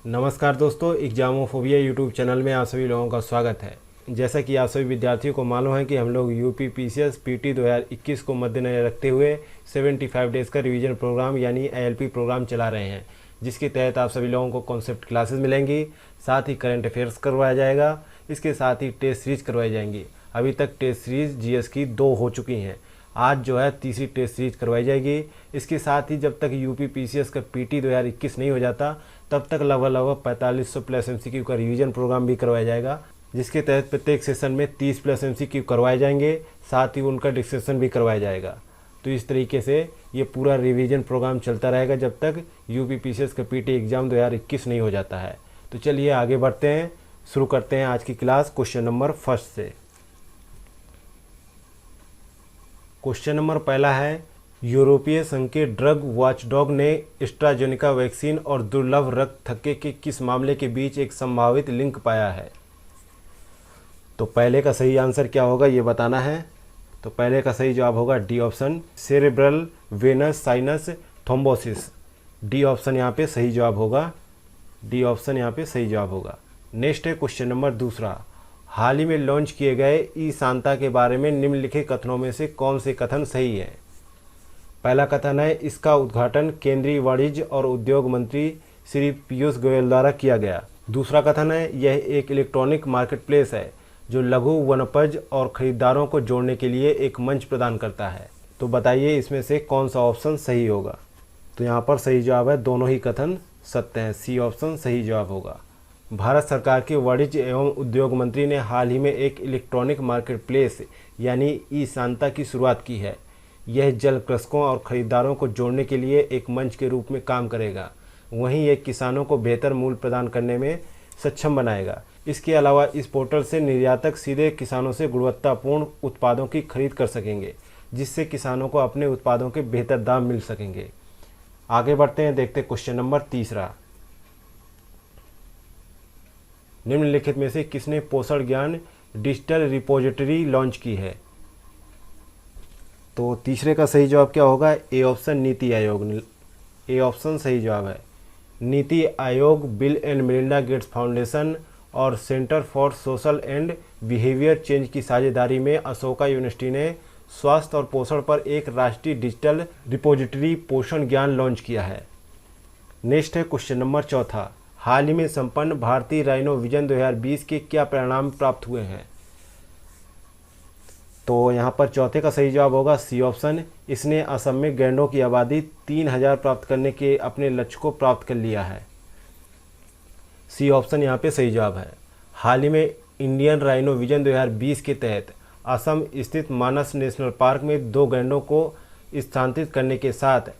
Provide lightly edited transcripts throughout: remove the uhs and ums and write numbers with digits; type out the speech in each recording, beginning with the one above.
नमस्कार दोस्तों, एग्जामोफोबिया YouTube channel में आप सभी लोगों का स्वागत है। जैसा कि आप सभी विद्यार्थियों को मालूम है कि हम लोग यूपी पीसीएस पीटी 2021 को मद्देनजर रखते हुए 75 डेज़ का रिवीजन प्रोग्राम यानी एएलपी प्रोग्राम चला रहे हैं, जिसके तहत आप सभी लोगों को कॉन्सेप्ट क्लासेस मिलेंगी, साथ ही करंट अफेयर्स करवाया जाएगा, इसके साथ ही टेस्ट सीरीज करवाई जाएंगी। अभी तक टेस्ट सीरीज जीएस की 2 हो चुकी हैं। आज जो है तीसरी टेस्ट सीरीज करवाई जाएगी। इसके साथ ही जब तक यूपी पीसीएस का पीटी 2021 नहीं हो जाता तब तक लगभग 4500 प्लस एमसीक्यू का रिवीजन प्रोग्राम भी करवाया जाएगा, जिसके तहत प्रत्येक सेशन में 30 प्लस एमसीक्यू करवाए जाएंगे, साथ ही उनका डिस्कशन भी करवाया जाएगा। तो इस तरीके से ये पूरा रिवीजन प्रोग्राम चलता रहेगा जब तक यूपी पीसीएस का पीटी एग्ज़ाम 2021 नहीं हो जाता है। तो चलिए आगे बढ़ते हैं, शुरू करते हैं आज की क्लास क्वेश्चन नंबर फर्स्ट से। क्वेश्चन नंबर पहला है, यूरोपीय संघ के ड्रग वॉचडॉग ने एस्ट्राजेनेका वैक्सीन और दुर्लभ रक्त थक्के के किस मामले के बीच एक संभावित लिंक पाया है? तो पहले का सही आंसर क्या होगा ये बताना है। तो पहले का सही जवाब होगा D option, cerebral Venus sinus thrombosis. D option यहाँ पे सही जवाब होगा। डी ऑप्शन यहाँ पे सही जवाब होगा। नेक्स्ट है क्वेश्चन नंबर दूसरा, हाल ही में लॉन्च किए गए ई सांता के बारे में निम्नलिखित कथनों में से कौन से कथन सही है? पहला कथन है, इसका उद्घाटन केंद्रीय वाणिज्य और उद्योग मंत्री श्री पीयूष गोयल द्वारा किया गया। दूसरा कथन है, यह एक इलेक्ट्रॉनिक मार्केटप्लेस है जो लघु वनोपज और खरीदारों को जोड़ने के लिए एक मंच प्रदान करता है। तो बताइए इसमें से कौन सा ऑप्शन सही होगा? तो यहाँ पर सही जवाब है, दोनों ही कथन सत्य हैं। सी ऑप्शन सही जवाब होगा। भारत सरकार के वाणिज्य एवं उद्योग मंत्री ने हाल ही में एक इलेक्ट्रॉनिक मार्केटप्लेस यानी ई सांता की शुरुआत की है। यह जल कृषकों और खरीदारों को जोड़ने के लिए एक मंच के रूप में काम करेगा। वहीं यह किसानों को बेहतर मूल्य प्रदान करने में सक्षम बनाएगा। इसके अलावा इस पोर्टल से निर्यातक सीधे किसानों से गुणवत्तापूर्ण उत्पादों की खरीद कर सकेंगे, जिससे किसानों को अपने उत्पादों के बेहतर दाम मिल सकेंगे। आगे बढ़ते हैं, देखते क्वेश्चन नंबर तीसरा, निम्नलिखित में से किसने पोषण ज्ञान डिजिटल रिपोजिटरी लॉन्च की है? तो तीसरे का सही जवाब क्या होगा? A option, NITI Aayog. A option सही जवाब है। Niti Aayog Bill and Melinda Gates foundation और centre for social and behaviour change की साझेदारी में अशोका यूनिवर्सिटी ने स्वास्थ्य और पोषण पर एक राष्ट्रीय डिजिटल रिपोजिटरी पोषण ज्ञान लॉन्च किया है। नेक्स्ट है क्वेश्चन नंबर चौथा, हाल ही में संपन्न भारतीय राइनो विजन 2020 के क्या परिणाम प्राप्त हुए हैं? तो यहाँ पर चौथे का सही जवाब होगा सी ऑप्शन, इसने असम में गैंडों की आबादी 3000 प्राप्त करने के अपने लक्ष्य को प्राप्त कर लिया है। सी ऑप्शन यहाँ पे सही जवाब है। हाल ही में इंडियन राइनो विजन 2020 के तहत असम स्थित मानस नेशनल पार्क में 2 गैंडों को स्थानांतरित करने के साथ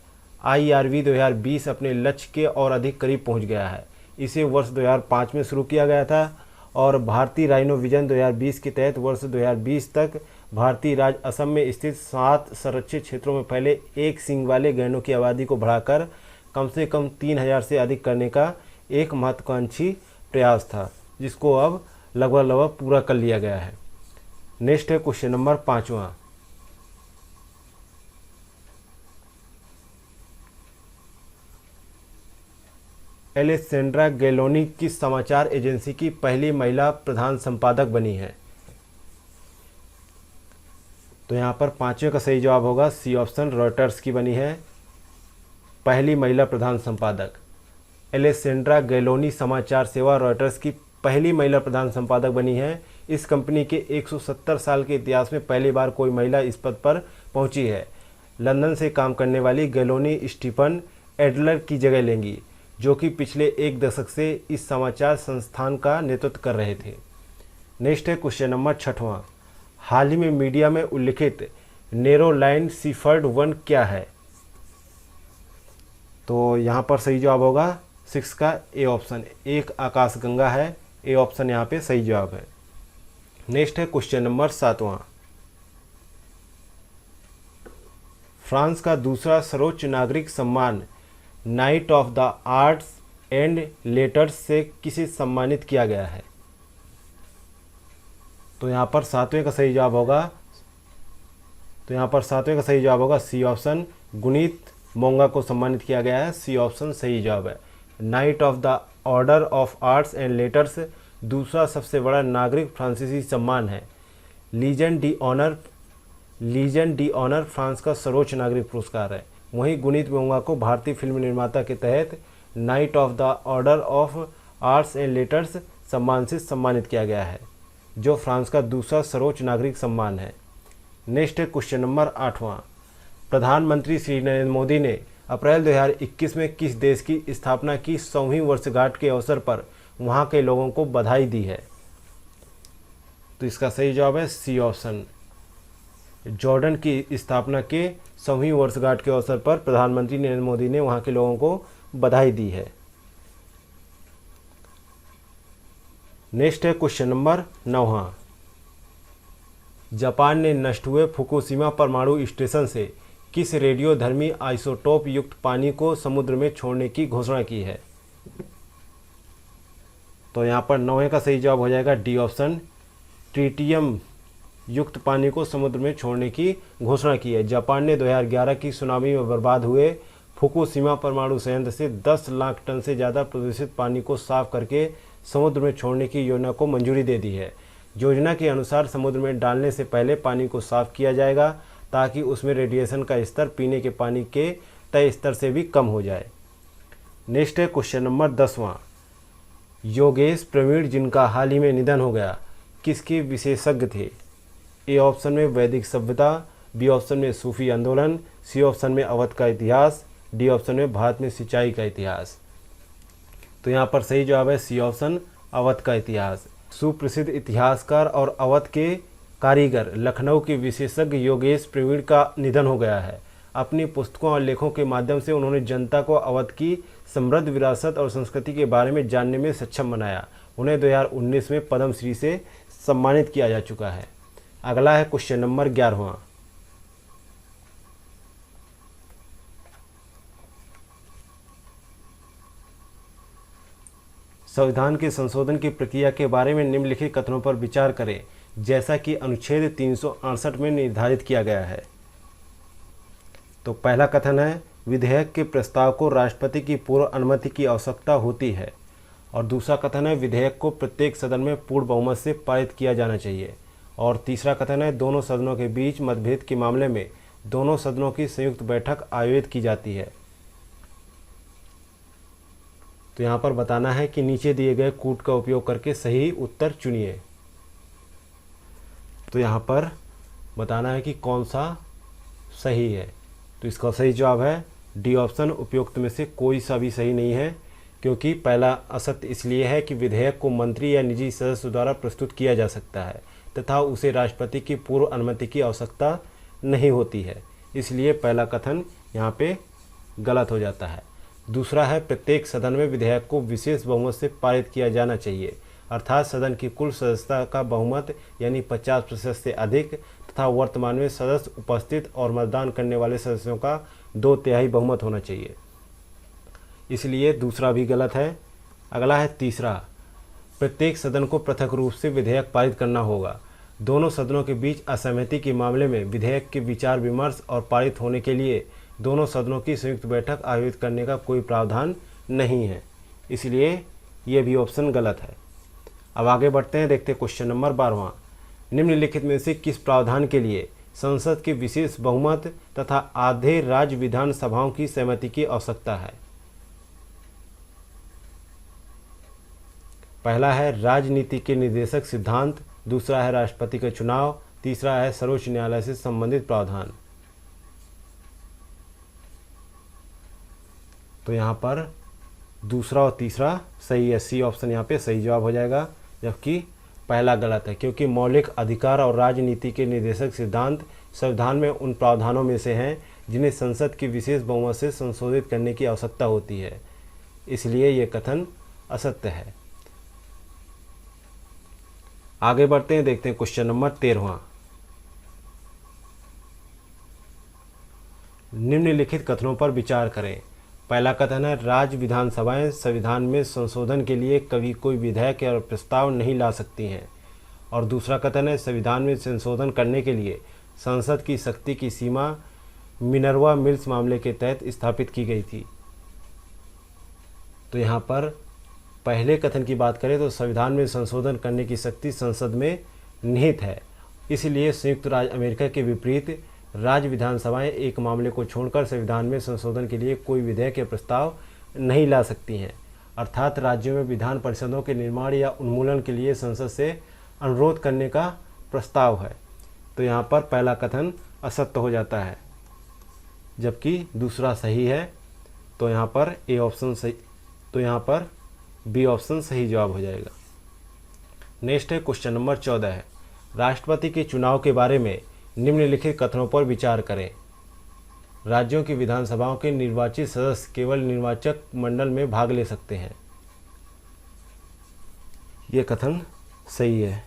IRV 2020 अपने लक्ष्य के और अधिक करीब पहुँच गया है। इसे वर्ष 2005 में शुरू किया गया था और भारतीय राइनो विजन 2020 के तहत वर्ष 2020 तक भारतीय राज्य असम में स्थित 7 संरक्षित क्षेत्रों में पहले एक सींग वाले गैंडों की आबादी को बढ़ाकर कम से कम 3000 से अधिक करने का एक महत्वाकांक्षी प्रयास था, जिसको अब लगभग पूरा कर लिया गया है। नेक्स्ट है क्वेश्चन नंबर पाँचवा, एलेसेंड्रा गैलोनी किस समाचार एजेंसी की पहली महिला प्रधान संपादक बनी है? तो यहाँ पर पांचवें का सही जवाब होगा सी ऑप्शन, रॉयटर्स की बनी है पहली महिला प्रधान संपादक। एलेसेंड्रा गैलोनी समाचार सेवा रॉयटर्स की पहली महिला प्रधान संपादक बनी है। इस कंपनी के 170 साल के इतिहास में पहली बार कोई महिला इस पद पर पहुंची है। लंदन से काम करने वाली गैलोनी स्टीफन एडलर की जगह लेंगी, जो कि पिछले 1 दशक से इस समाचार संस्थान का नेतृत्व कर रहे थे। नेक्स्ट है क्वेश्चन नंबर छठवां, हाल ही में मीडिया में उल्लिखित नेरो लाइन सीफर्ड 1 क्या है? तो यहाँ पर सही जवाब होगा 6 का ए ऑप्शन, एक आकाशगंगा है। ए ऑप्शन यहाँ पे सही जवाब है। नेक्स्ट है क्वेश्चन नंबर 7वां, फ्रांस का दूसरा सर्वोच्च नागरिक सम्मान night of the arts and letters से किसे सम्मानित किया गया है? तो यहाँ पर 7वें का सही जवाब होगा सी ऑप्शन, गुनीत मोंगा को सम्मानित किया गया है। सी ऑप्शन सही जवाब है। Night of the order of arts and letters दूसरा सबसे बड़ा नागरिक फ्रांसीसी सम्मान है। लीजन डी ऑनर फ्रांस का सर्वोच्च नागरिक पुरस्कार है। वहीं गुनीत मोंगा को भारतीय फिल्म निर्माता के तहत night of the order of arts and letters सम्मान से सम्मानित किया गया है, जो फ्रांस का दूसरा सर्वोच्च नागरिक सम्मान है। नेक्स्ट है क्वेश्चन नंबर 8वां। प्रधानमंत्री श्री नरेंद्र मोदी ने अप्रैल 2021 में किस देश की स्थापना की 100वीं वर्षगांठ के अवसर पर वहां के लोगों को बधाई दी है? तो इसका सही जवाब है सी ऑप्शन। जॉर्डन की स्थापना के 100वीं वर्षगांठ के अवसर पर प्रधानमंत्री नरेंद्र मोदी ने वहां के लोगों को बधाई दी है। नेक्स्ट है क्वेश्चन नंबर 9वां। जापान ने नष्ट हुए फुकुशिमा परमाणु स्टेशन से किस रेडियोधर्मी आइसोटोप युक्त पानी को समुद्र में छोड़ने की घोषणा की है? तो यहाँ पर 9वें का सही जवाब हो जाएगा डी ऑप्शन। ट्रिटियम युक्त पानी को समुद्र में छोड़ने की घोषणा की है। जापान ने 2011 की सुनामी में बर्बाद हुए फुकुशिमा परमाणु संयंत्र से 10 लाख टन से ज़्यादा प्रदूषित पानी को साफ करके समुद्र में छोड़ने की योजना को मंजूरी दे दी है। योजना के अनुसार समुद्र में डालने से पहले पानी को साफ किया जाएगा ताकि उसमें रेडिएशन का स्तर पीने के पानी के तय स्तर से भी कम हो जाए। नेक्स्ट है क्वेश्चन नंबर 10वां। योगेश प्रवीण जिनका हाल ही में निधन हो गया किसके विशेषज्ञ थे? ए ऑप्शन में वैदिक सभ्यता, बी ऑप्शन में सूफी आंदोलन, सी ऑप्शन में अवध का इतिहास, डी ऑप्शन में भारत में सिंचाई का इतिहास। तो यहाँ पर सही जवाब है सी ऑप्शन, अवध का इतिहास। सुप्रसिद्ध इतिहासकार और अवध के कारीगर लखनऊ के विशेषज्ञ योगेश प्रवीण का निधन हो गया है। अपनी पुस्तकों और लेखों के माध्यम से उन्होंने जनता को अवध की समृद्ध विरासत और संस्कृति के बारे में जानने में सक्षम बनाया। उन्हें 2019 में पद्मश्री से सम्मानित किया जा चुका है। अगला है क्वेश्चन नंबर 11वां। संविधान के संशोधन की प्रक्रिया के बारे में निम्नलिखित कथनों पर विचार करें जैसा कि अनुच्छेद 368 में निर्धारित किया गया है। तो पहला कथन है विधेयक के प्रस्ताव को राष्ट्रपति की पूर्व अनुमति की आवश्यकता होती है, और दूसरा कथन है विधेयक को प्रत्येक सदन में पूर्ण बहुमत से पारित किया जाना चाहिए, और तीसरा कथन है दोनों सदनों के बीच मतभेद के मामले में दोनों सदनों की संयुक्त बैठक आयोजित की जाती है। तो यहाँ पर बताना है कि नीचे दिए गए कूट का उपयोग करके सही उत्तर चुनिए। तो यहाँ पर बताना है कि कौन सा सही है। तो इसका सही जवाब है डी ऑप्शन। उपयुक्त में से कोई सा भी सही नहीं है, क्योंकि पहला असत्य इसलिए है कि विधेयक को मंत्री या निजी सदस्य द्वारा प्रस्तुत किया जा सकता है तथा उसे राष्ट्रपति की पूर्व अनुमति की आवश्यकता नहीं होती है, इसलिए पहला कथन यहाँ पे गलत हो जाता है। दूसरा है प्रत्येक सदन में विधेयक को विशेष बहुमत से पारित किया जाना चाहिए, अर्थात सदन की कुल सदस्यता का बहुमत यानी 50% से अधिक तथा वर्तमान में सदस्य उपस्थित और मतदान करने वाले सदस्यों का 2/3 बहुमत होना चाहिए, इसलिए दूसरा भी गलत है। अगला है तीसरा, प्रत्येक सदन को पृथक रूप से विधेयक पारित करना होगा। दोनों सदनों के बीच असहमति के मामले में विधेयक के विचार विमर्श और पारित होने के लिए दोनों सदनों की संयुक्त बैठक आयोजित करने का कोई प्रावधान नहीं है, इसलिए ये भी ऑप्शन गलत है। अब आगे बढ़ते हैं, देखते हैं क्वेश्चन नंबर 12वां। निम्नलिखित में से किस प्रावधान के लिए संसद के विशेष बहुमत तथा आधे राज्य विधानसभाओं की सहमति की आवश्यकता है? पहला है राजनीति के निर्देशक सिद्धांत, दूसरा है राष्ट्रपति का चुनाव, तीसरा है सर्वोच्च न्यायालय से संबंधित प्रावधान। तो यहाँ पर दूसरा और तीसरा सही है, सी ऑप्शन यहाँ पे सही जवाब हो जाएगा, जबकि पहला गलत है, क्योंकि मौलिक अधिकार और राजनीति के निर्देशक सिद्धांत संविधान में उन प्रावधानों में से हैं जिन्हें संसद की विशेष बहुमत से संशोधित करने की आवश्यकता होती है, इसलिए ये कथन असत्य है। आगे बढ़ते हैं, देखते हैं क्वेश्चन नंबर 13वां। निम्नलिखित कथनों पर विचार करें। पहला कथन है राज्य विधानसभाएं संविधान में संशोधन के लिए कभी कोई विधेयक या प्रस्ताव नहीं ला सकती हैं, और दूसरा कथन है संविधान में संशोधन करने के लिए संसद की शक्ति की सीमा मिनर्वा मिल्स मामले के तहत स्थापित की गई थी। तो यहाँ पर पहले कथन की बात करें तो संविधान में संशोधन करने की शक्ति संसद में निहित है। इसलिए संयुक्त राज्य अमेरिका के विपरीत राज्य विधानसभाएं एक मामले को छोड़कर संविधान में संशोधन के लिए कोई विधेयक या प्रस्ताव नहीं ला सकती हैं। अर्थात राज्यों में विधान परिषदों के निर्माण या उन्मूलन के लिए संसद से अनुरोध करने का प्रस्ताव है। तो यहाँ पर पहला कथन असत्य हो जाता है, जबकि दूसरा सही है। तो यहाँ पर ए ऑप्शन सही, तो यहाँ पर बी ऑप्शन सही जवाब हो जाएगा। नेक्स्ट है क्वेश्चन नंबर 14 है, राष्ट्रपति के चुनाव के बारे में निम्नलिखित कथनों पर विचार करें। राज्यों की विधानसभाओं के निर्वाचित सदस्य केवल निर्वाचक मंडल में भाग ले सकते हैं। ये कथन सही है।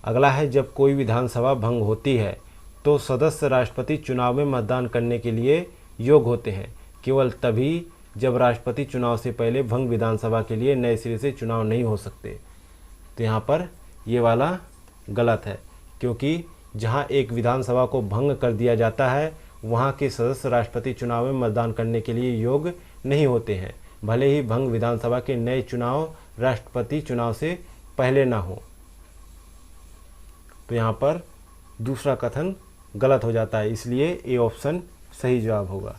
अगला है, जब कोई विधानसभा भंग होती है तो सदस्य राष्ट्रपति चुनाव में मतदान करने के लिए योग्य होते हैं, केवल तभी जब राष्ट्रपति चुनाव से पहले भंग विधानसभा के लिए नए सिरे से चुनाव नहीं हो सकते। तो यहाँ पर ये वाला गलत है, क्योंकि जहाँ एक विधानसभा को भंग कर दिया जाता है वहाँ के सदस्य राष्ट्रपति चुनाव में मतदान करने के लिए योग्य नहीं होते हैं, भले ही भंग विधानसभा के नए चुनाव राष्ट्रपति चुनाव से पहले ना हो। तो यहाँ पर दूसरा कथन गलत हो जाता है, इसलिए ए ऑप्शन सही जवाब होगा।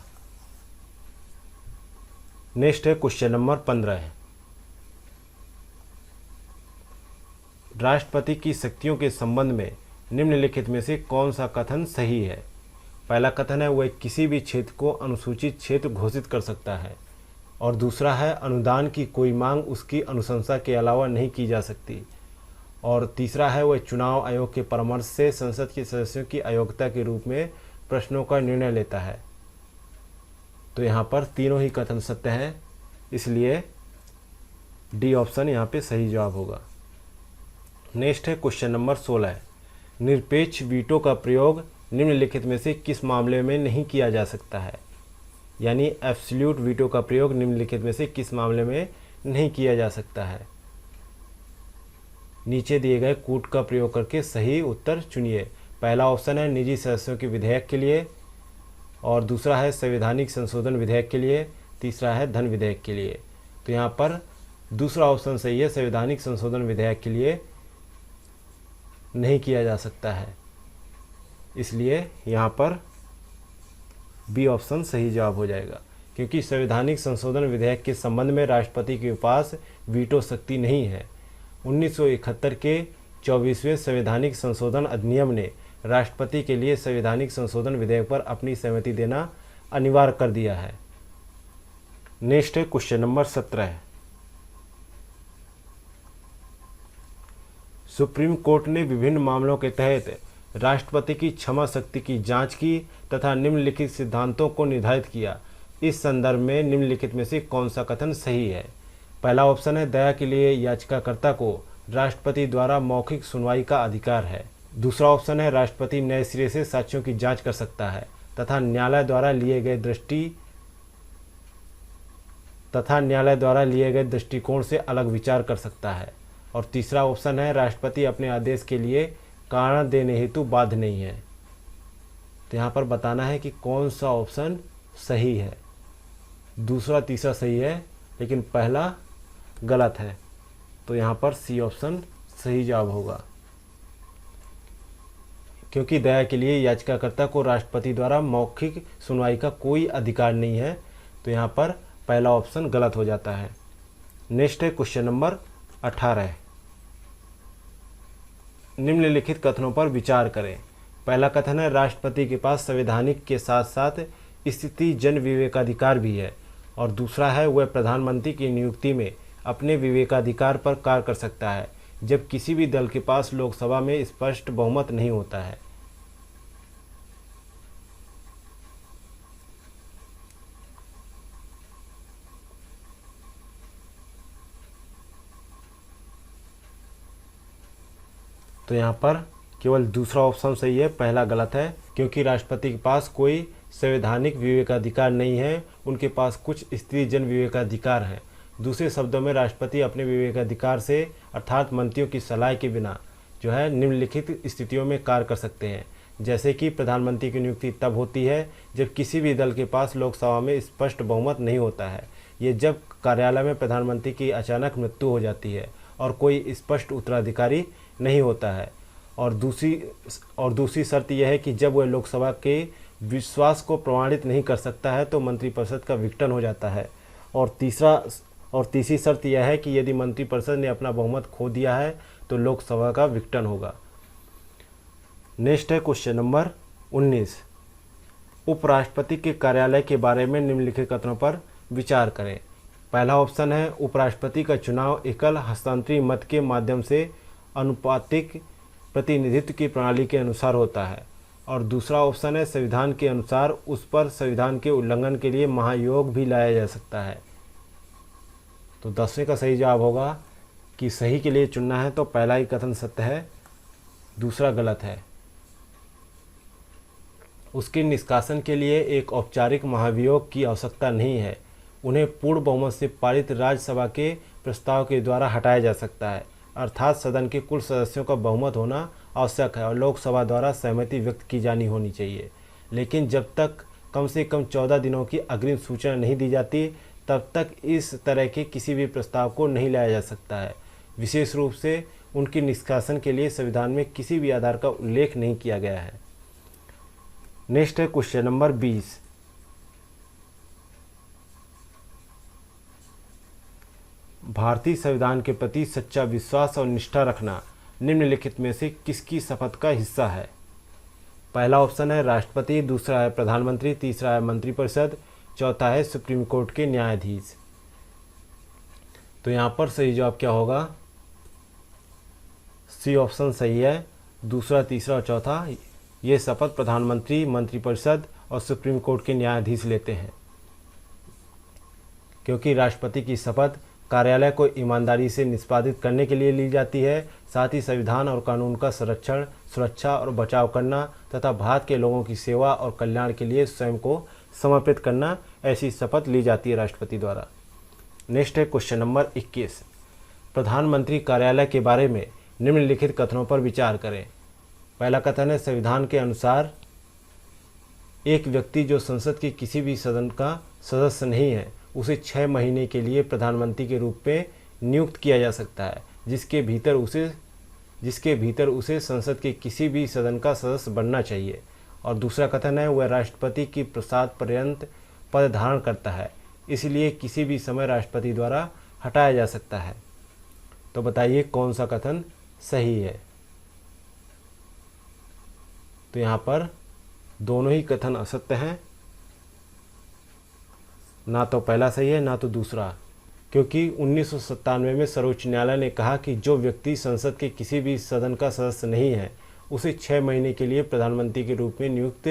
नेक्स्ट है क्वेश्चन नंबर 15 है, राष्ट्रपति की शक्तियों के संबंध में निम्नलिखित में से कौन सा कथन सही है। पहला कथन है वह किसी भी क्षेत्र को अनुसूचित क्षेत्र घोषित कर सकता है, और दूसरा है अनुदान की कोई मांग उसकी अनुशंसा के अलावा नहीं की जा सकती, और तीसरा है वह चुनाव आयोग के परामर्श से संसद के सदस्यों की अयोग्यता के रूप में प्रश्नों का निर्णय लेता है। तो यहाँ पर तीनों ही कथन सत्य हैं, इसलिए डी ऑप्शन यहाँ पे सही जवाब होगा। नेक्स्ट है क्वेश्चन नंबर 16 है, निरपेक्ष वीटो का प्रयोग निम्नलिखित में से किस मामले में नहीं किया जा सकता है। यानी एब्सोल्यूट वीटो का प्रयोग निम्नलिखित में से किस मामले में नहीं किया जा सकता है। नीचे दिए गए कूट का प्रयोग करके सही उत्तर चुनिए। पहला ऑप्शन है निजी सदस्यों के विधेयक के लिए, और दूसरा है संवैधानिक संशोधन विधेयक के लिए, तीसरा है धन विधेयक के लिए। तो यहाँ पर दूसरा ऑप्शन सही है, संवैधानिक संशोधन विधेयक के लिए नहीं किया जा सकता है, इसलिए यहाँ पर बी ऑप्शन सही जवाब हो जाएगा, क्योंकि संवैधानिक संशोधन विधेयक के संबंध में राष्ट्रपति के पास वीटो शक्ति नहीं है। 1971 के 24वें संवैधानिक संशोधन अधिनियम ने राष्ट्रपति के लिए संवैधानिक संशोधन विधेयक पर अपनी सहमति देना अनिवार्य कर दिया है। नेक्स्ट है क्वेश्चन नंबर 17 है, सुप्रीम कोर्ट ने विभिन्न मामलों के तहत राष्ट्रपति की क्षमा शक्ति की जांच की तथा निम्नलिखित सिद्धांतों को निर्धारित किया। इस संदर्भ में निम्नलिखित में से कौन सा कथन सही है। पहला ऑप्शन है दया के लिए याचिकाकर्ता को राष्ट्रपति द्वारा मौखिक सुनवाई का अधिकार है। दूसरा ऑप्शन है राष्ट्रपति नए सिरे से साक्ष्यों की जांच कर सकता है तथा न्यायालय द्वारा लिए गए दृष्टिकोण से अलग विचार कर सकता है। और तीसरा ऑप्शन है राष्ट्रपति अपने आदेश के लिए कारण देने हेतु बाध्य नहीं है। तो यहाँ पर बताना है कि कौन सा ऑप्शन सही है। दूसरा तीसरा सही है, लेकिन पहला गलत है। तो यहाँ पर सी ऑप्शन सही जवाब होगा, क्योंकि दया के लिए याचिकाकर्ता को राष्ट्रपति द्वारा मौखिक सुनवाई का कोई अधिकार नहीं है। तो यहाँ पर पहला ऑप्शन गलत हो जाता है। नेक्स्ट है क्वेश्चन नंबर 18, निम्नलिखित कथनों पर विचार करें। पहला कथन है राष्ट्रपति के पास संवैधानिक के साथ साथ स्थिति जन विवेकाधिकार भी है, और दूसरा है वह प्रधानमंत्री की नियुक्ति में अपने विवेकाधिकार पर कार्य कर सकता है जब किसी भी दल के पास लोकसभा में स्पष्ट बहुमत नहीं होता है। तो यहाँ पर केवल दूसरा ऑप्शन सही है, पहला गलत है, क्योंकि राष्ट्रपति के पास कोई संवैधानिक विवेकाधिकार नहीं है, उनके पास कुछ स्त्री जन विवेकाधिकार है। दूसरे शब्दों में राष्ट्रपति अपने विवेकाधिकार से अर्थात मंत्रियों की सलाह के बिना जो है निम्नलिखित स्थितियों में कार्य कर सकते हैं, जैसे कि प्रधानमंत्री की नियुक्ति तब होती है जब किसी भी दल के पास लोकसभा में स्पष्ट बहुमत नहीं होता है, ये जब कार्यालय में प्रधानमंत्री की अचानक मृत्यु हो जाती है और कोई स्पष्ट उत्तराधिकारी नहीं होता है। और दूसरी शर्त यह है कि जब वह लोकसभा के विश्वास को प्रमाणित नहीं कर सकता है तो मंत्रिपरिषद का विघटन हो जाता है। और तीसरी शर्त यह है कि यदि मंत्रिपरिषद ने अपना बहुमत खो दिया है तो लोकसभा का विघटन होगा। नेक्स्ट है क्वेश्चन नंबर 19। उपराष्ट्रपति के कार्यालय के बारे में निम्नलिखित कथनों पर विचार करें। पहला ऑप्शन है उपराष्ट्रपति का चुनाव एकल हस्तांतरी मत के माध्यम से अनुपातिक प्रतिनिधित्व की प्रणाली के अनुसार होता है। और दूसरा ऑप्शन है संविधान के अनुसार उस पर संविधान के उल्लंघन के लिए महायोग भी लाया जा सकता है। तो 10वें का सही जवाब होगा कि सही के लिए चुनना है तो पहला ही कथन सत्य है, दूसरा गलत है। उसके निष्कासन के लिए एक औपचारिक महाभियोग की आवश्यकता नहीं है। उन्हें पूर्ण बहुमत से पारित राज्यसभा के प्रस्ताव के द्वारा हटाया जा सकता है, अर्थात सदन के कुल सदस्यों का बहुमत होना आवश्यक है और लोकसभा द्वारा सहमति व्यक्त की जानी होनी चाहिए। लेकिन जब तक कम से कम 14 दिनों की अग्रिम सूचना नहीं दी जाती तब तक इस तरह के किसी भी प्रस्ताव को नहीं लाया जा सकता है। विशेष रूप से उनके निष्कासन के लिए संविधान में किसी भी आधार का उल्लेख नहीं किया गया है। नेक्स्ट है क्वेश्चन नंबर 20। भारतीय संविधान के प्रति सच्चा विश्वास और निष्ठा रखना निम्नलिखित में से किसकी शपथ का हिस्सा है। पहला ऑप्शन है राष्ट्रपति, दूसरा है प्रधानमंत्री, तीसरा है मंत्रिपरिषद, चौथा है सुप्रीम कोर्ट के न्यायाधीश। तो यहाँ पर सही जवाब क्या होगा? सी ऑप्शन सही है। दूसरा, तीसरा और चौथा ये शपथ प्रधानमंत्री, मंत्रिपरिषद और सुप्रीम कोर्ट के न्यायाधीश लेते हैं, क्योंकि राष्ट्रपति की शपथ कार्यालय को ईमानदारी से निष्पादित करने के लिए ली जाती है, साथ ही संविधान और कानून का संरक्षण, सुरक्षा और बचाव करना तथा भारत के लोगों की सेवा और कल्याण के लिए स्वयं को समर्पित करना, ऐसी शपथ ली जाती है राष्ट्रपति द्वारा। नेक्स्ट है क्वेश्चन नंबर 21। प्रधानमंत्री कार्यालय के बारे में निम्नलिखित कथनों पर विचार करें। पहला कथन है संविधान के अनुसार एक व्यक्ति जो संसद के किसी भी सदन का सदस्य नहीं है उसे 6 महीने के लिए प्रधानमंत्री के रूप में नियुक्त किया जा सकता है, जिसके भीतर उसे संसद के किसी भी सदन का सदस्य बनना चाहिए। और दूसरा कथन है वह राष्ट्रपति की प्रसाद पर्यंत पद धारण करता है, इसलिए किसी भी समय राष्ट्रपति द्वारा हटाया जा सकता है। तो बताइए कौन सा कथन सही है? तो यहाँ पर दोनों ही कथन असत्य हैं, ना तो पहला सही है ना तो दूसरा, क्योंकि 1997 में सर्वोच्च न्यायालय ने कहा कि जो व्यक्ति संसद के किसी भी सदन का सदस्य नहीं है उसे 6 महीने के लिए प्रधानमंत्री के रूप में नियुक्त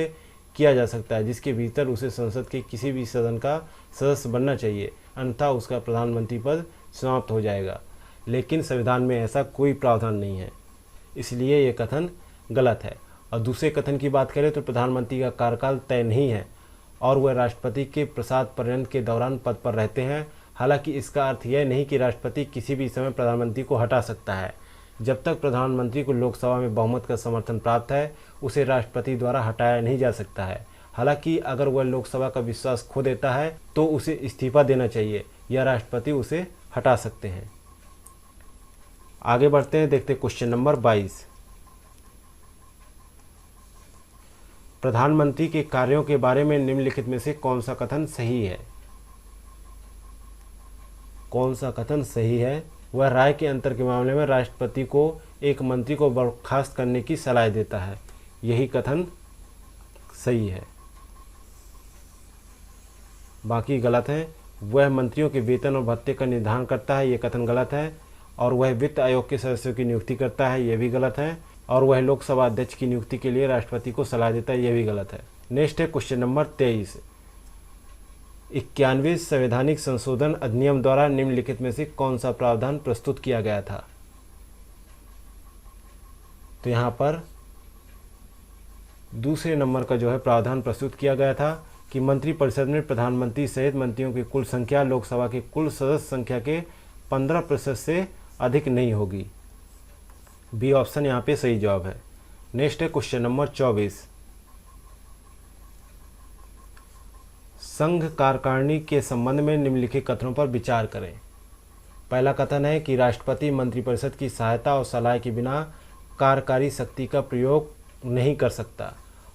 किया जा सकता है, जिसके भीतर उसे संसद के किसी भी सदन का सदस्य बनना चाहिए, अन्यथा उसका प्रधानमंत्री पद समाप्त हो जाएगा। लेकिन संविधान में ऐसा कोई प्रावधान नहीं है, इसलिए ये कथन गलत है। और दूसरे कथन की बात करें तो प्रधानमंत्री का कार्यकाल तय नहीं है और वह राष्ट्रपति के प्रसाद पर्यंत के दौरान पद पर रहते हैं। हालांकि इसका अर्थ यह नहीं कि राष्ट्रपति किसी भी समय प्रधानमंत्री को हटा सकता है। जब तक प्रधानमंत्री को लोकसभा में बहुमत का समर्थन प्राप्त है उसे राष्ट्रपति द्वारा हटाया नहीं जा सकता है। हालांकि अगर वह लोकसभा का विश्वास खो देता है तो उसे इस्तीफा देना चाहिए या राष्ट्रपति उसे हटा सकते हैं। आगे बढ़ते हैं, देखते क्वेश्चन नंबर 22। प्रधानमंत्री के कार्यों के बारे में निम्नलिखित में से कौन सा कथन सही है? कौन सा कथन सही है? वह राय के अंतर के मामले में राष्ट्रपति को एक मंत्री को बर्खास्त करने की सलाह देता है, यही कथन सही है। बाकी गलत है। वह मंत्रियों के वेतन और भत्ते का निर्धारण करता है, यह कथन गलत है। और वह वित्त आयोग के सदस्यों की नियुक्ति करता है, यह भी गलत है। और वह लोकसभा अध्यक्ष की नियुक्ति के लिए राष्ट्रपति को सलाह देता है, यह भी गलत है। नेक्स्ट है क्वेश्चन नंबर 23। 91वें संवैधानिक संशोधन अधिनियम द्वारा निम्नलिखित में से कौन सा प्रावधान प्रस्तुत किया गया था? तो यहाँ पर दूसरे नंबर का जो है प्रावधान प्रस्तुत किया गया था कि मंत्रिपरिषद में प्रधानमंत्री सहित मंत्रियों की कुल संख्या लोकसभा के कुल सदस्य संख्या के 15% से अधिक नहीं होगी। बी ऑप्शन यहाँ पे सही जवाब है। नेक्स्ट है क्वेश्चन नंबर 24। संघ कार्यकारिणी के संबंध में निम्नलिखित कथनों पर विचार करें। पहला कथन है कि राष्ट्रपति मंत्रिपरिषद की सहायता और सलाह के बिना कार्यकारी शक्ति का प्रयोग नहीं कर सकता।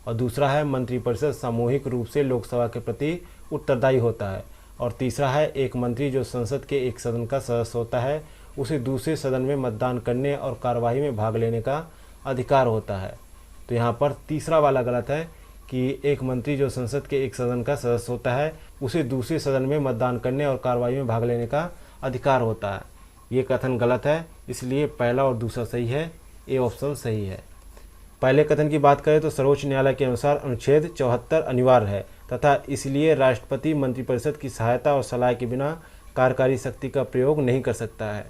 और दूसरा है मंत्रिपरिषद सामूहिक रूप से लोकसभा के प्रति उत्तरदायी होता है। और तीसरा है एक मंत्री जो संसद के एक सदन का सदस्य होता है उसे दूसरे सदन में मतदान करने और कार्यवाही में भाग लेने का अधिकार होता है। तो यहाँ पर तीसरा वाला गलत है कि एक मंत्री जो संसद के एक सदन का सदस्य होता है उसे दूसरे सदन में मतदान करने और कार्यवाही में भाग लेने का अधिकार होता है। ये कथन गलत है, इसलिए पहला और दूसरा सही है, ए ऑप्शन सही है। पहले कथन की बात करें तो सर्वोच्च न्यायालय के अनुसार अनुच्छेद 74 अनिवार्य है तथा इसलिए राष्ट्रपति मंत्रिपरिषद की सहायता और सलाह के बिना कार्यकारी शक्ति का प्रयोग नहीं कर सकता है।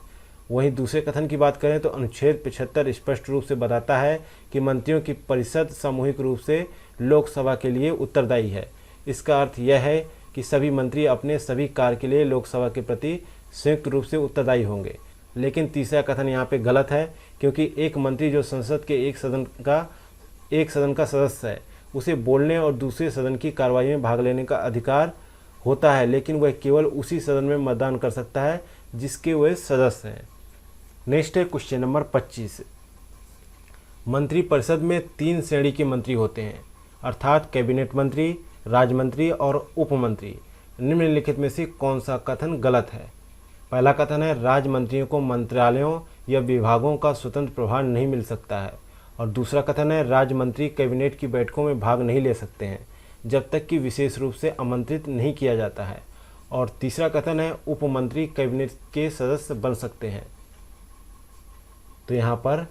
वहीं दूसरे कथन की बात करें तो अनुच्छेद 75 स्पष्ट रूप से बताता है कि मंत्रियों की परिषद सामूहिक रूप से लोकसभा के लिए उत्तरदायी है। इसका अर्थ यह है कि सभी मंत्री अपने सभी कार्य के लिए लोकसभा के प्रति संयुक्त रूप से उत्तरदायी होंगे। लेकिन तीसरा कथन यहाँ पे गलत है, क्योंकि एक मंत्री जो संसद के एक सदन का सदस्य है उसे बोलने और दूसरे सदन की कार्रवाई में भाग लेने का अधिकार होता है, लेकिन वह केवल उसी सदन में मतदान कर सकता है जिसके वह सदस्य हैं। नेक्स्ट है क्वेश्चन नंबर 25। मंत्रिपरिषद में 3 श्रेणी के मंत्री होते हैं, अर्थात कैबिनेट मंत्री, राज्य मंत्री और उप मंत्री। निम्नलिखित में से कौन सा कथन गलत है? पहला कथन है राज्य मंत्रियों को मंत्रालयों या विभागों का स्वतंत्र प्रभार नहीं मिल सकता है। और दूसरा कथन है राज्य मंत्री कैबिनेट की बैठकों में भाग नहीं ले सकते हैं जब तक कि विशेष रूप से आमंत्रित नहीं किया जाता है। और तीसरा कथन है उप मंत्री कैबिनेट के सदस्य बन सकते हैं। तो यहाँ पर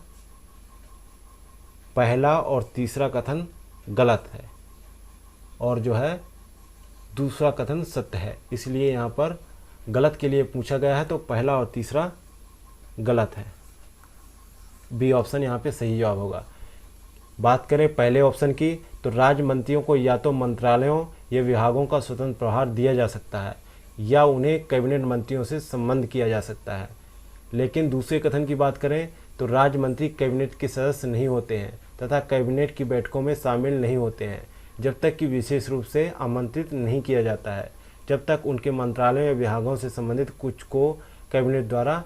पहला और तीसरा कथन गलत है और जो है दूसरा कथन सत्य है, इसलिए यहाँ पर गलत के लिए पूछा गया है तो पहला और तीसरा गलत है। बी ऑप्शन यहाँ पे सही जवाब होगा। बात करें पहले ऑप्शन की तो राज्य मंत्रियों को या तो मंत्रालयों या विभागों का स्वतंत्र प्रभार दिया जा सकता है या उन्हें कैबिनेट मंत्रियों से संबंध किया जा सकता है। लेकिन दूसरे कथन की बात करें तो राज्य मंत्री कैबिनेट के सदस्य नहीं होते हैं तथा कैबिनेट की बैठकों में शामिल नहीं होते हैं जब तक कि विशेष रूप से आमंत्रित नहीं किया जाता है, जब तक उनके मंत्रालयों या विभागों से संबंधित कुछ को कैबिनेट द्वारा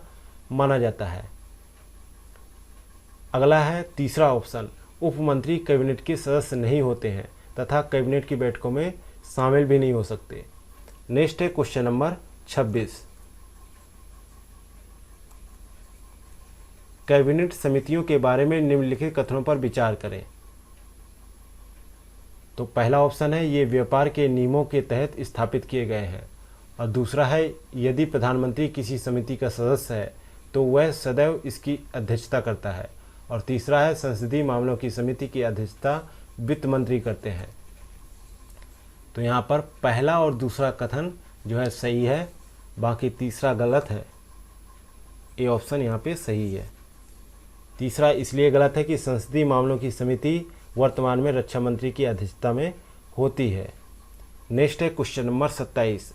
माना जाता है। अगला है तीसरा ऑप्शन, उप मंत्री कैबिनेट के सदस्य नहीं होते हैं तथा कैबिनेट की बैठकों में शामिल भी नहीं हो सकते। नेक्स्ट है क्वेश्चन नंबर 26। कैबिनेट समितियों के बारे में निम्नलिखित कथनों पर विचार करें। तो पहला ऑप्शन है ये व्यापार के नियमों के तहत स्थापित किए गए हैं। और दूसरा है यदि प्रधानमंत्री किसी समिति का सदस्य है तो वह सदैव इसकी अध्यक्षता करता है। और तीसरा है संसदीय मामलों की समिति की अध्यक्षता वित्त मंत्री करते हैं। तो यहाँ पर पहला और दूसरा कथन जो है सही है, बाकी तीसरा गलत है। ए ऑप्शन यहाँ पे सही है। तीसरा इसलिए गलत है कि संसदीय मामलों की समिति वर्तमान में रक्षा मंत्री की अध्यक्षता में होती है। नेक्स्ट है क्वेश्चन नंबर 27।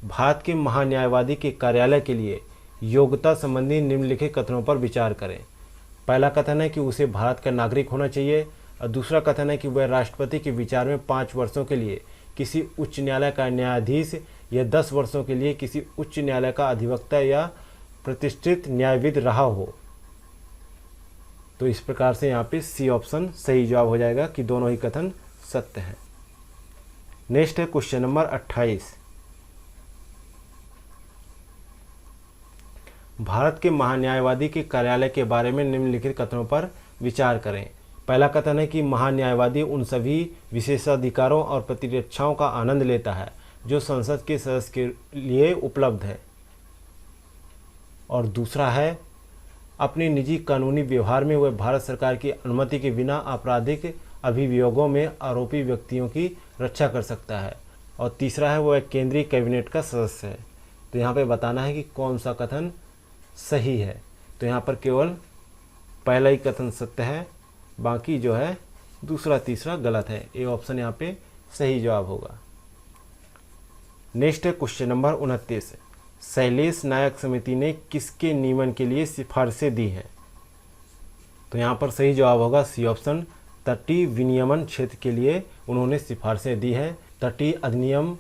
भारत के महान्यायवादी के कार्यालय के लिए योग्यता संबंधी निम्नलिखित कथनों पर विचार करें। पहला कथन है कि उसे भारत का नागरिक होना चाहिए और दूसरा कथन है कि वह राष्ट्रपति के विचार में 5 वर्षों के लिए किसी उच्च न्यायालय का न्यायाधीश या 10 वर्षों के लिए किसी उच्च न्यायालय का अधिवक्ता या प्रतिष्ठित न्यायविद रहा हो। तो इस प्रकार से यहाँ पे सी ऑप्शन सही जवाब हो जाएगा कि दोनों ही कथन सत्य है। नेक्स्ट है क्वेश्चन नंबर 28। भारत के महान्यायवादी के कार्यालय के बारे में निम्नलिखित कथनों पर विचार करें। पहला कथन है कि महान्यायवादी उन सभी विशेषाधिकारों और प्रतिरक्षाओं का आनंद लेता है जो संसद के सदस्य के लिए उपलब्ध है। और दूसरा है अपने निजी कानूनी व्यवहार में वह भारत सरकार की अनुमति के बिना आपराधिक अभियोगों में आरोपी व्यक्तियों की रक्षा कर सकता है। और तीसरा है वह केंद्रीय कैबिनेट का सदस्य है। तो यहाँ पे बताना है कि कौन सा कथन सही है। तो यहाँ पर केवल पहला ही कथन सत्य है, बाकी जो है दूसरा तीसरा गलत है। ए ऑप्शन यहाँ पे सही जवाब होगा। नेक्स्ट है क्वेश्चन नंबर 29। शैलेश नायक समिति ने किसके नियमन के लिए सिफारिशें दी हैं? तो यहाँ पर सही जवाब होगा सी ऑप्शन, तटीय विनियमन क्षेत्र के लिए उन्होंने सिफारिशें दी हैं तटीय अधिनियम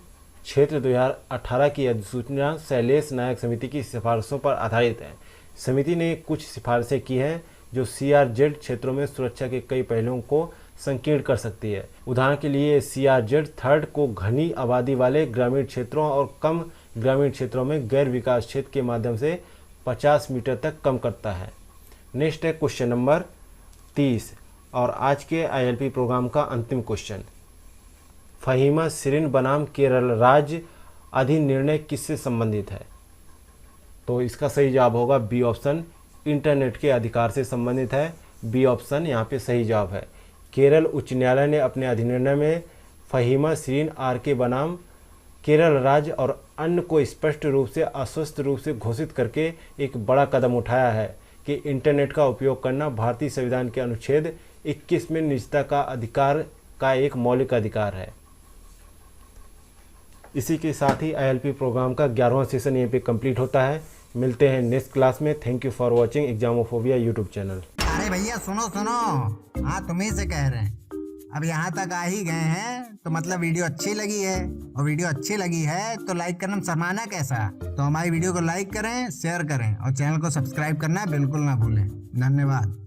क्षेत्र 2018 की अधिसूचना शैलेश नायक समिति की सिफारिशों पर आधारित है। समिति ने कुछ सिफारिशें की हैं जो CRZ क्षेत्रों में सुरक्षा के कई पहलुओं को संकीर्ण कर सकती है। उदाहरण के लिए CRZ थर्ड को घनी आबादी वाले ग्रामीण क्षेत्रों और कम ग्रामीण क्षेत्रों में गैर विकास क्षेत्र के माध्यम से 50 मीटर तक कम करता है। नेक्स्ट है क्वेश्चन नंबर 30 और आज के ILP प्रोग्राम का अंतिम क्वेश्चन। फहीमा शिरीन बनाम केरल राज्य अधिनिर्णय किससे संबंधित है? तो इसका सही जवाब होगा बी ऑप्शन, इंटरनेट के अधिकार से संबंधित है। बी ऑप्शन यहाँ पे सही जवाब है। केरल उच्च न्यायालय ने अपने अधिनिर्णय में फहीमा शिरीन RK बनाम केरल राज्य और अन्य को स्पष्ट रूप से अस्वस्थ रूप से घोषित करके एक बड़ा कदम उठाया है कि इंटरनेट का उपयोग करना भारतीय संविधान के अनुच्छेद 21 में निजता का अधिकार का एक मौलिक अधिकार है। इसी के साथ ही ILP प्रोग्राम का 11वां सेशन यहीं पे कंप्लीट होता है। मिलते हैं नेक्स्ट क्लास में। Thank you for watching examophobia YouTube channel. अरे भैया सुनो सुनो, हाँ तुम्ही से कह रहे हैं। अब यहाँ तक आ ही गए हैं तो मतलब वीडियो अच्छी लगी है, और वीडियो अच्छी लगी है तो लाइक करना शर्माना कैसा। तो हमारी वीडियो को लाइक करें, शेयर करें और चैनल को सब्सक्राइब करना बिल्कुल ना भूलें। धन्यवाद।